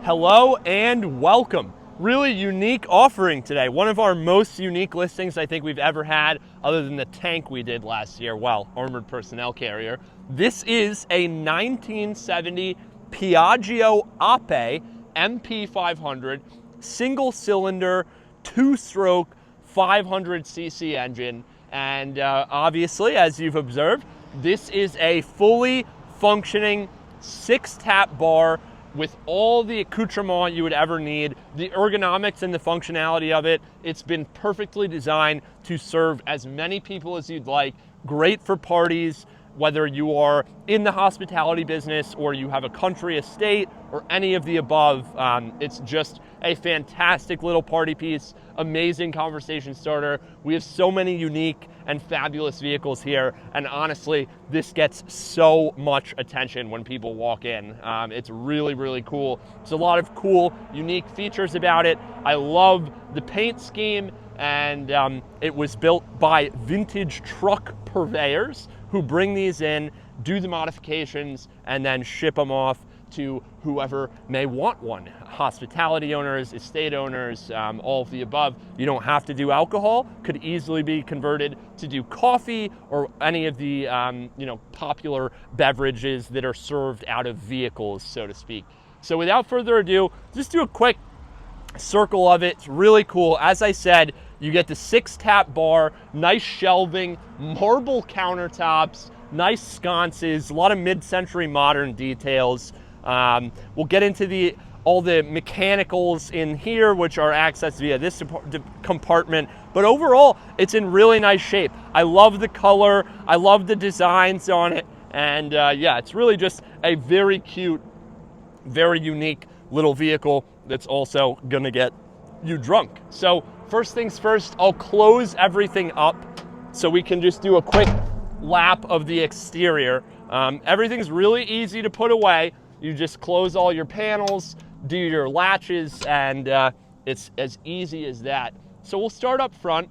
Hello and welcome. Really unique offering today. One of our most unique listings I think we've ever had, other than the tank we did last year, well, armored personnel carrier. This is a 1970 Piaggio Ape MP500 single cylinder, 2-stroke, 500cc engine. And obviously, as you've observed, this is a fully functioning 6-tap bar with all the accoutrement you would ever need, the ergonomics and the functionality of it. It's been perfectly designed to serve as many people as you'd like. Great for parties, whether you are in the hospitality business or you have a country estate or any of the above. It's just a fantastic little party piece, amazing conversation starter. We have so many unique and fabulous vehicles here, and honestly, this gets so much attention when people walk in. It's really, really cool. There's a lot of cool, unique features about it. I love the paint scheme, and it was built by vintage truck purveyors who bring these in, do the modifications, and then ship them off to whoever may want one. Hospitality owners, estate owners, all of the above. You don't have to do alcohol, could easily be converted to do coffee or any of the popular beverages that are served out of vehicles, so to speak. So without further ado, just do a quick circle of it. It's really cool. As I said, you get the 6-tap bar, nice shelving, marble countertops, nice sconces, a lot of mid-century modern details. We'll get into all the mechanicals in here, which are accessed via this compartment. But overall, it's in really nice shape. I love the color. I love the designs on it. And yeah, it's really just a very cute, very unique little vehicle that's also gonna get you drunk. So first things first, I'll close everything up so we can just do a quick lap of the exterior. Everything's really easy to put away. You just close all your panels, do your latches, and it's as easy as that. So we'll start up front.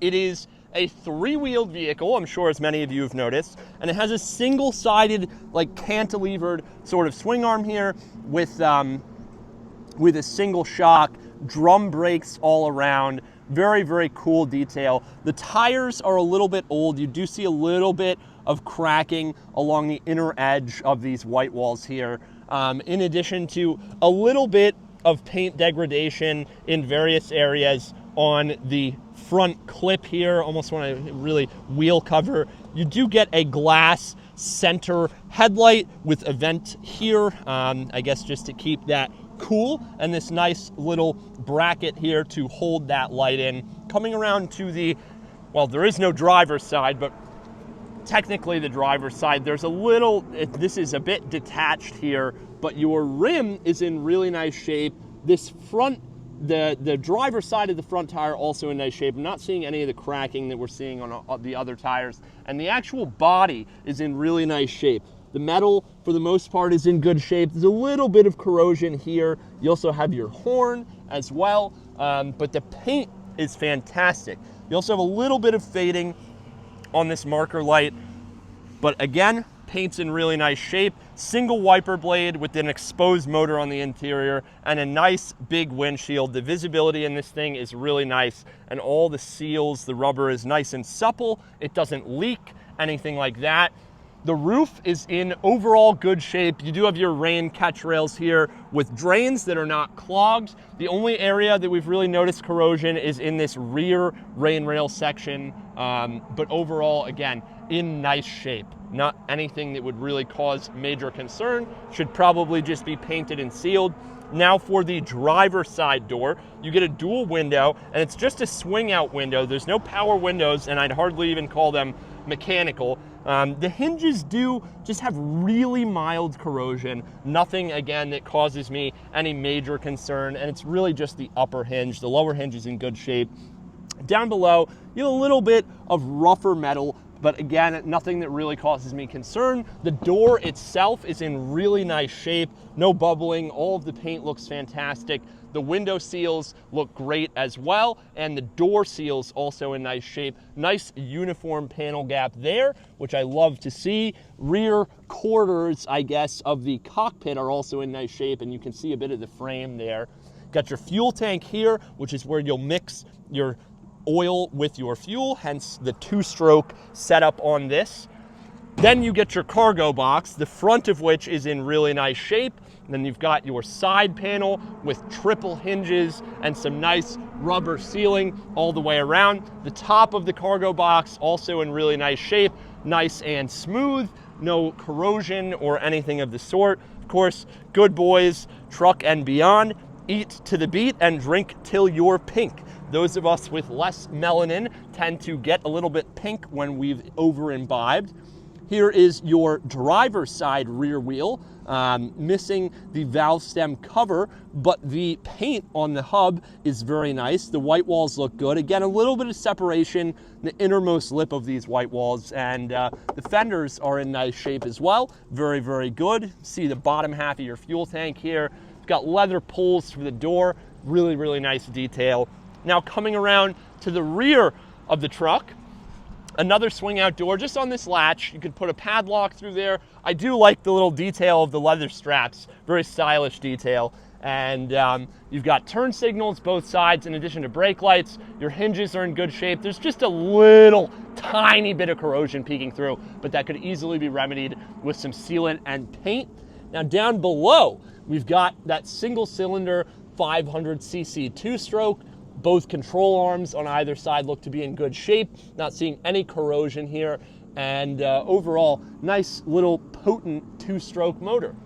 It is a 3-wheeled vehicle, I'm sure as many of you have noticed, and it has a single-sided, like cantilevered sort of swing arm here with a single shock, drum brakes all around. Very, very cool detail. The tires are a little bit old. You do see a little bit of cracking along the inner edge of these white walls here, in addition to a little bit of paint degradation in various areas on the front clip here. Almost want to really wheel cover. You do get a glass center headlight with a vent here, I guess just to keep that cool, and this nice little bracket here to hold that light in. Coming around to the, well, there is no driver's side, but technically the driver's side, there's a little, this is a bit detached here, but your rim is in really nice shape. This front, the driver's side of the front tire also in nice shape. I'm not seeing any of the cracking that we're seeing on the other tires, and the actual body is in really nice shape. The metal, for the most part, is in good shape. There's a little bit of corrosion here. You also have your horn as well, but the paint is fantastic. You also have a little bit of fading on this marker light, but again, paint's in really nice shape. Single wiper blade with an exposed motor on the interior and a nice big windshield. The visibility in this thing is really nice, and all the seals, the rubber is nice and supple. It doesn't leak, anything like that. The roof is in overall good shape. You do have your rain catch rails here with drains that are not clogged. The only area that we've really noticed corrosion is in this rear rain rail section, but overall, again, in nice shape. Not anything that would really cause major concern. Should probably just be painted and sealed. Now for the driver's side door, you get a dual window, and it's just a swing out window. There's no power windows, and I'd hardly even call them mechanical. The hinges do just have really mild corrosion. Nothing, again, that causes me any major concern, and it's really just the upper hinge. The lower hinge is in good shape. Down below, you have a little bit of rougher metal but again, nothing that really causes me concern. The door itself is in really nice shape, no bubbling, all of the paint looks fantastic. The window seals look great as well, and the door seals also in nice shape. Nice uniform panel gap there, which I love to see. Rear quarters, I guess, of the cockpit are also in nice shape, and you can see a bit of the frame there. Got your fuel tank here, which is where you'll mix your oil with your fuel, hence the two-stroke setup on this. Then you get your cargo box, the front of which is in really nice shape. And then you've got your side panel with triple hinges and some nice rubber sealing all the way around. The top of the cargo box also in really nice shape, nice and smooth, no corrosion or anything of the sort. Of course, good boys, truck and beyond, eat to the beat and drink till you're pink. Those of us with less melanin tend to get a little bit pink when we've over-imbibed. Here is your driver's side rear wheel, missing the valve stem cover, but the paint on the hub is very nice. The white walls look good. Again, a little bit of separation, the innermost lip of these white walls, and the fenders are in nice shape as well. Very, very good. See the bottom half of your fuel tank here. It's got leather pulls for the door. Really, really nice detail. Now coming around to the rear of the truck, another swing out door just on this latch. You could put a padlock through there. I do like the little detail of the leather straps, very stylish detail. And you've got turn signals both sides in addition to brake lights. Your hinges are in good shape. There's just a little tiny bit of corrosion peeking through, but that could easily be remedied with some sealant and paint. Now down below, we've got that single cylinder 500cc two-stroke. Both control arms on either side look to be in good shape. Not seeing any corrosion here. And overall, nice little potent two-stroke motor.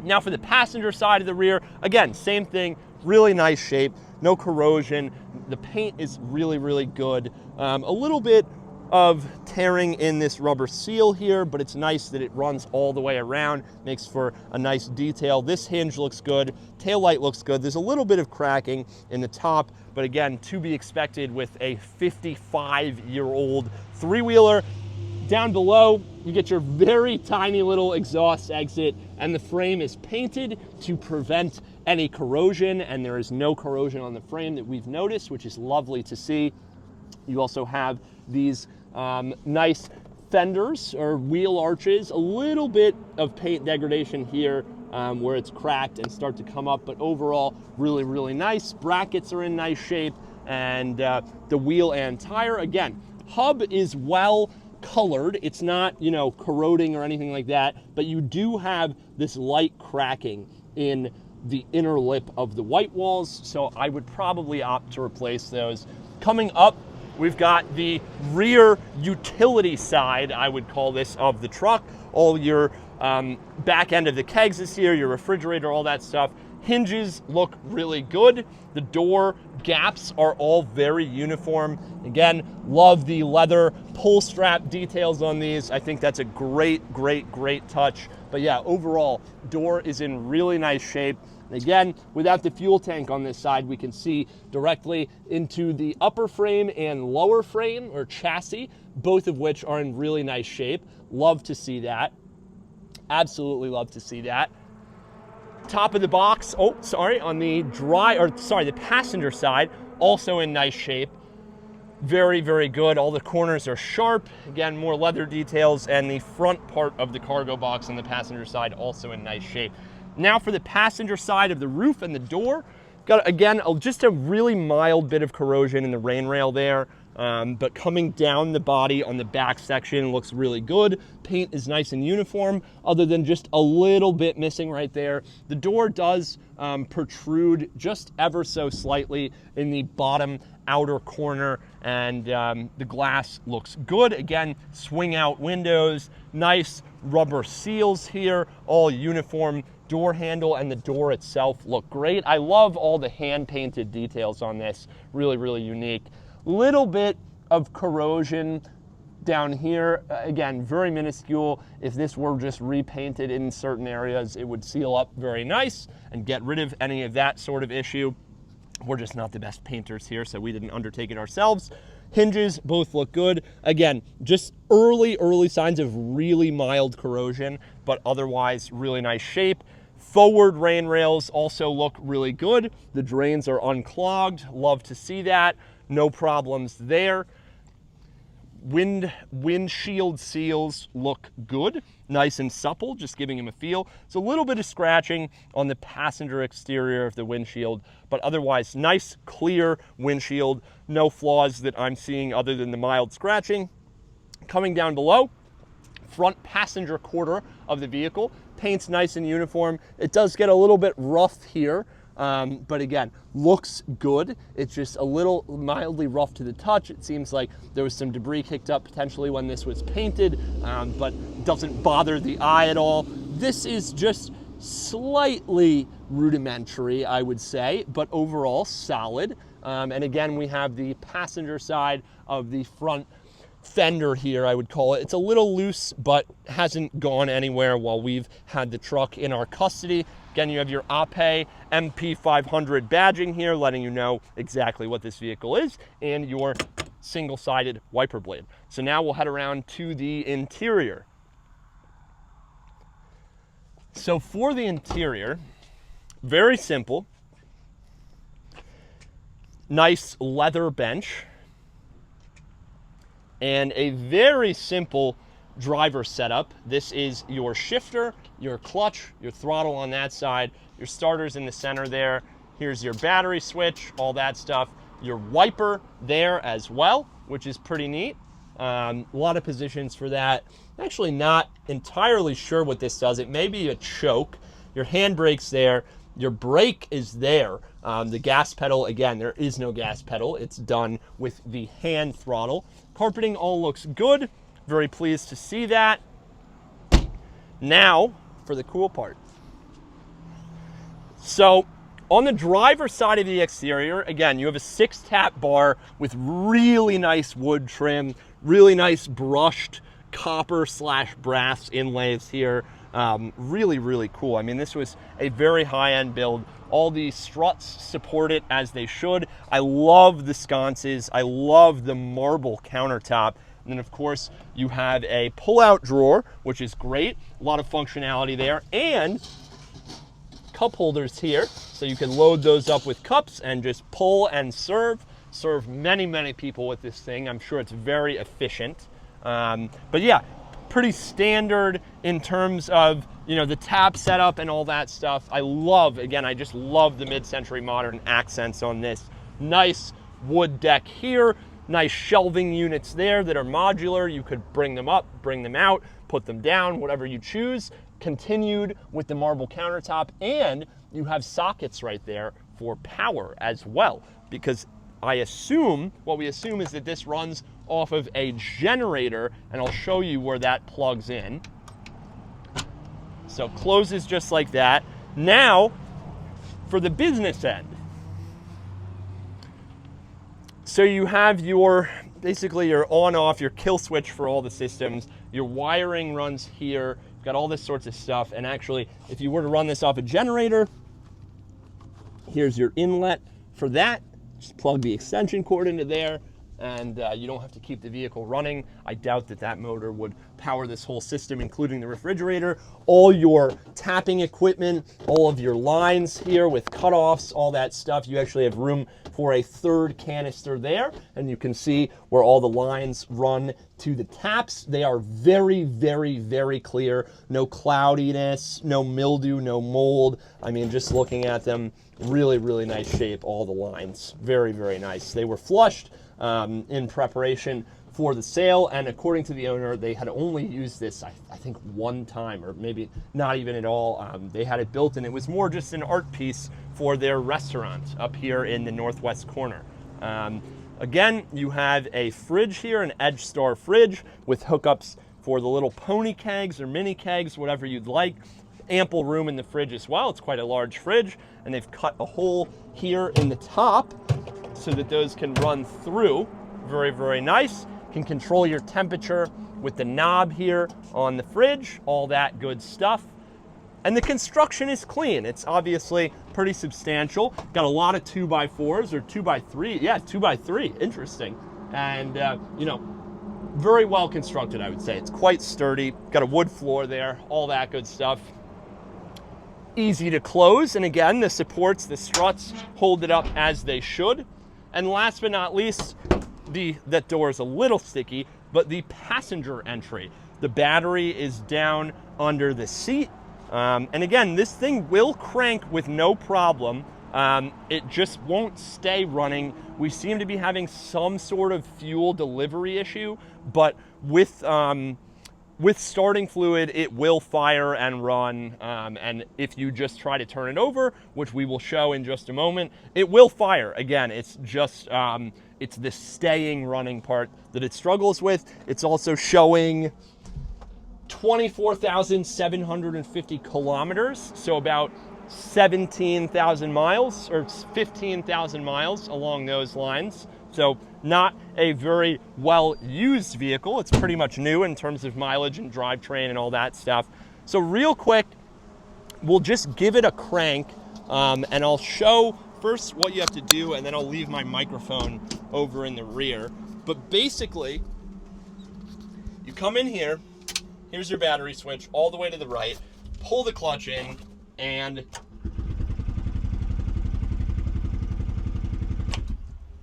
Now for the passenger side of the rear, again, same thing, really nice shape, no corrosion. The paint is really, really good. A little bit of tearing in this rubber seal here, but it's nice that it runs all the way around, makes for a nice detail. This hinge looks good, tail light looks good. There's a little bit of cracking in the top, but again, to be expected with a 55-year-old three-wheeler. Down below, you get your very tiny little exhaust exit, and the frame is painted to prevent any corrosion, and there is no corrosion on the frame that we've noticed, which is lovely to see. You also have these nice fenders or wheel arches, a little bit of paint degradation here where it's cracked and start to come up, but overall really, really nice. Brackets are in nice shape, and the wheel and tire, again, hub is well colored. It's not, you know, corroding or anything like that, but you do have this light cracking in the inner lip of the white walls, so I would probably opt to replace those. Coming up, we've got the rear utility side, I would call this, of the truck. All your back end of the kegs is here, your refrigerator, all that stuff. Hinges look really good. The door gaps are all very uniform. Again, love the leather pull strap details on these. I think that's a great, great, great touch. But yeah, overall, door is in really nice shape. Again, without the fuel tank on this side, we can see directly into the upper frame and lower frame or chassis, both of which are in really nice shape. Love to see that. Absolutely love to see that. Top of the box, on the passenger side, also in nice shape. Very, very good. All the corners are sharp. Again, more leather details, and the front part of the cargo box on the passenger side also in nice shape. Now for the passenger side of the roof and the door, got, again, just a really mild bit of corrosion in the rain rail there, but coming down the body on the back section looks really good. Paint is nice and uniform, other than just a little bit missing right there. The door does protrude just ever so slightly in the bottom outer corner, and the glass looks good. Again, swing out windows, nice rubber seals here, all uniform. Door handle and the door itself look great. I love all the hand painted details on this. Really, really unique. Little bit of corrosion down here. Again, very minuscule. If this were just repainted in certain areas, it would seal up very nice and get rid of any of that sort of issue. We're just not the best painters here, so we didn't undertake it ourselves. Hinges both look good. Again, just early signs of really mild corrosion, but otherwise really nice shape. Forward rain rails also look really good. The drains are unclogged. Love to see that. No problems there. Windshield seals look good, nice and supple, just giving him a feel. It's a little bit of scratching on the passenger exterior of the windshield, but otherwise nice, clear windshield. No flaws that I'm seeing other than the mild scratching. Coming down below, front passenger quarter of the vehicle, paint's nice and uniform. It does get a little bit rough here, but again, looks good. It's just a little mildly rough to the touch. It seems like there was some debris kicked up potentially when this was painted, but doesn't bother the eye at all. This is just slightly rudimentary, I would say, but overall solid. And again, we have the passenger side of the front fender here, I would call it. It's a little loose, but hasn't gone anywhere while we've had the truck in our custody. Again, you have your AP MP500 badging here, letting you know exactly what this vehicle is, and your single-sided wiper blade. So now we'll head around to the interior. So for the interior, very simple. Nice leather bench. And a very simple driver setup. This is your shifter, your clutch, your throttle on that side, your starters in the center there. Here's your battery switch, all that stuff. Your wiper there as well, which is pretty neat. A lot of positions for that. Actually not entirely sure what this does. It may be a choke. Your handbrake's there. Your brake is there. The gas pedal, again, there is no gas pedal. It's done with the hand throttle. Carpeting all looks good. Very pleased to see that. Now, for the cool part. So, on the driver's side of the exterior, again, you have a 6-tap bar with really nice wood trim, really nice brushed copper/brass inlays here. Really cool. I mean, this was a very high-end build. All the struts support it as they should. I love the sconces. I love the marble countertop. And then, of course, you have a pull-out drawer, which is great. A lot of functionality there. And cup holders here, so you can load those up with cups and just pull and serve. Serve many people with this thing. I'm sure it's very efficient. But yeah, pretty standard in terms of, you know, the tap setup and all that stuff. I love, again, I just love the mid-century modern accents on this. Nice wood deck here, nice shelving units there that are modular. You could bring them up, bring them out, put them down, whatever you choose. Continued with the marble countertop, and you have sockets right there for power as well, because what we assume is that this runs off of a generator, and I'll show you where that plugs in. So closes just like that. Now, for the business end. So you have your, basically your on-off, your kill switch for all the systems. Your wiring runs here. You've got all this sorts of stuff. And actually, if you were to run this off a generator, here's your inlet for that. Just plug the extension cord into there, and you don't have to keep the vehicle running. I doubt that that motor would power this whole system, including the refrigerator. All your tapping equipment, all of your lines here with cutoffs, all that stuff. You actually have room for a third canister there, and you can see where all the lines run to the taps. They are very clear. No cloudiness, no mildew, no mold. I mean, just looking at them, really nice shape, all the lines. Very nice. They were flushed in preparation for the sale, and according to the owner, they had only used this, I think, one time, or maybe not even at all. They had it built, and it was more just an art piece for their restaurant up here in the northwest corner. Again, you have a fridge here, an Edge Star fridge with hookups for the little pony kegs or mini kegs, whatever you'd like. Ample room in the fridge as well. It's quite a large fridge, and they've cut a hole here in the top so that those can run through. Very nice. Can control your temperature with the knob here on the fridge, all that good stuff. And the construction is clean. It's obviously pretty substantial. Got a lot of 2x4s or 2x3. Yeah, 2x3, interesting. and you know, very well constructed, I would say. It's quite sturdy, got a wood floor there, all that good stuff. Easy to close, and again, the supports, the struts hold it up as they should. And last but not least, that door is a little sticky, but the passenger entry. The battery is down under the seat. And again, this thing will crank with no problem. It just won't stay running. We seem to be having some sort of fuel delivery issue, but with starting fluid, it will fire and run. And if you just try to turn it over, which we will show in just a moment, it will fire. Again, it's just, it's the staying running part that it struggles with. It's also showing 24,750 kilometers, so about 17,000 miles or 15,000 miles along those lines. So not a very well used vehicle. It's pretty much new in terms of mileage and drivetrain and all that stuff. So real quick, we'll just give it a crank, and I'll show first what you have to do, and then I'll leave my microphone over in the rear. But basically, you come in here, here's your battery switch all the way to the right, pull the clutch in, and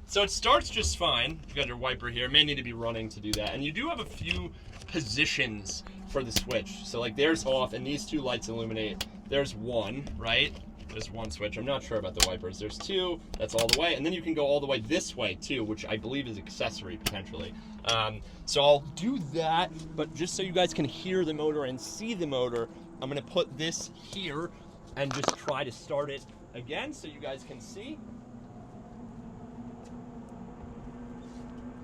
so it starts just fine. You've got your wiper here, it may need to be running to do that. And you do have a few positions for the switch. So like there's off, and these two lights illuminate. There's one, right? There's one switch. I'm not sure about the wipers. There's two, that's all the way. And then you can go all the way this way too, which I believe is accessory potentially. So I'll do that, but just so you guys can hear the motor and see the motor, I'm gonna put this here and just try to start it again so you guys can see.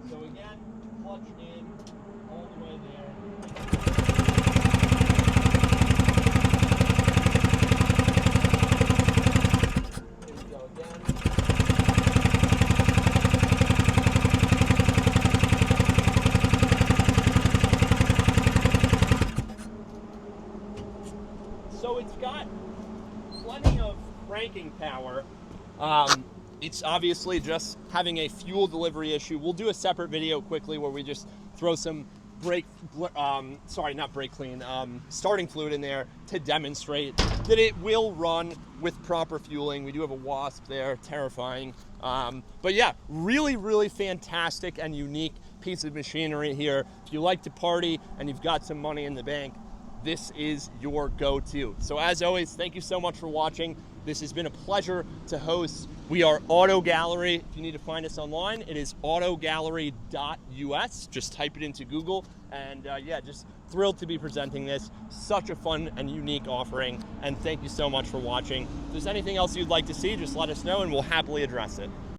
So again, clutch in, all the way there. Here we go again. So it's got plenty of cranking power. It's obviously just having a fuel delivery issue. We'll do a separate video quickly where we just throw some starting fluid in there to demonstrate that it will run with proper fueling. We do have a Wasp there, terrifying. But yeah, really, really fantastic and unique piece of machinery here. If you like to party and you've got some money in the bank, this is your go-to. So as always, thank you so much for watching. This has been a pleasure to host. We are Auto Gallery. If you need to find us online, it is autogallery.us. Just type it into Google. And yeah, just thrilled to be presenting this. Such a fun and unique offering. And thank you so much for watching. If there's anything else you'd like to see, just let us know and we'll happily address it.